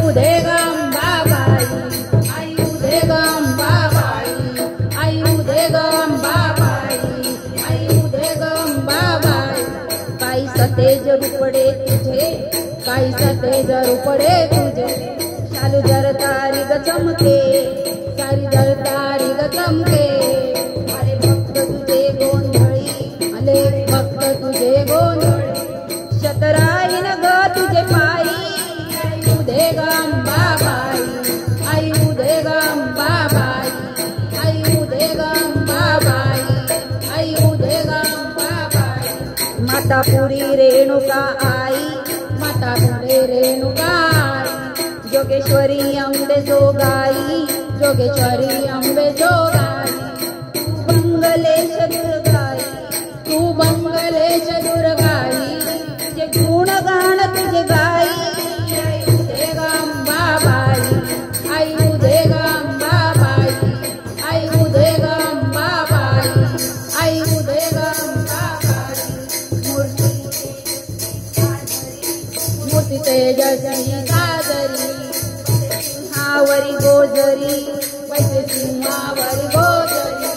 उदे गंबाबाई, आई उदे गंबाबाई, आई उदे गंबाबाई, आई उदे गंबाबाई. काही सतेज रूपडे तुझे, काही सतेज रूपडे तुझे, शालू जर तारी ग चमके, सारी जर तारी ग चमके. अरे भक्त तुझे गोंधळी, अले भक्त तुझे गोंधळी, शतराईन ग तुझे पायी. आई उदे गंबाबाई, आई उदे गंबाबाई, आई उदे गंबाबाई, आई उदे गंबाबाई. माता पुरी रेणुका आई, माता पुरी रेणुका आई, जोगेश्वरी अंबे जोगाई, जोगेश्वरी अंबे जोगाई. तू बंगलेश दुर्गाई, तू बंगलेश दुर्गाई, तुझे गुणगान तुझे गाई. आई उदे गंबाबाई, आई उदे गंबाबाई, आई उदे गंबाबाई, आई उदे गंबाबाई. मूर्ती तेजस्वी गाजरी, सिंहावरी गोजरी, वैद्य सिंहावरी गोजरी.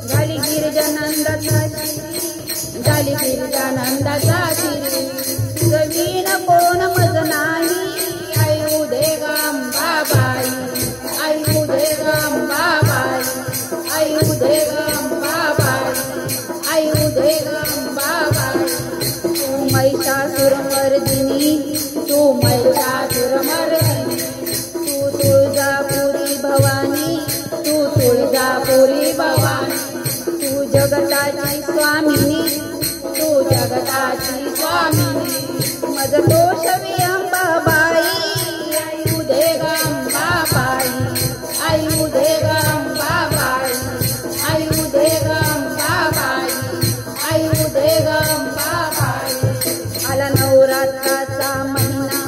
झाली गिरिजानंदाचा शिरी, झाली गिरिजानंदाचा शिरी, जमीन कोण मज नाही. आई उदे गंबाबाई, आई उदे गंबाबाई, आई उदे गंबाबाई, आई उदे गंबाबाई. तू महिषासुरमर्दिनी, तू महिषासुरमर्दिनी, तू तुळजापुरी भवानी, तू तुळजापुरी भवानी. तू जगताची स्वामिनी, तू जगताची स्वामिनी, मज तोषवी अंबाबाई. आई उदे गंबाबाई, आई उदे गंबाबाई, आई उदे गंबाबाई, आई उदे गंबाबाई. आला नवरात्राचा महिना,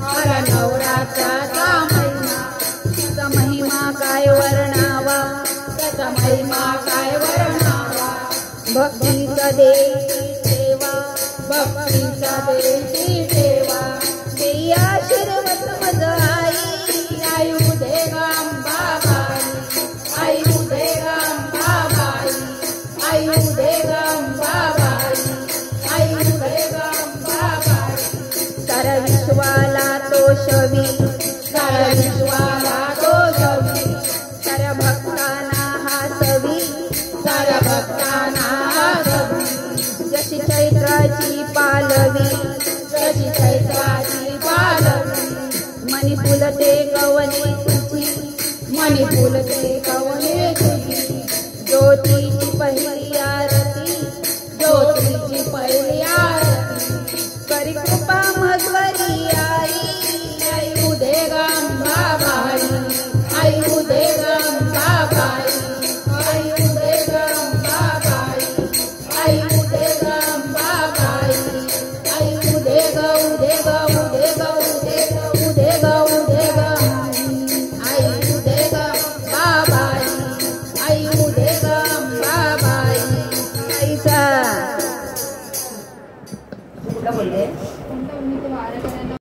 आला नवरात्राचा महिना, त्याचा महिमा काय वर्णावा, त्याचा महिमा काय वर्णावा. भक्तीचा देशी सेवा, भक्तीचा देशी सेवा, देई आशीर्वाद मज आई. आई उदे गंबाबाई, आई उदे गंबाबाई, आई उदे गंबाबाई, आई उदे गंबाबाई. साऱ्या विश्वाला तोषवी, साऱ्या विश्वाला तोषवी, साऱ्या भक्तांना हासवी, साऱ्या भक्तांना हासवी. जशी चैत्राची पालवी, जशी चैत्राची पालवी, मणी फुलते कवने तुझी, मणी फुलते कवने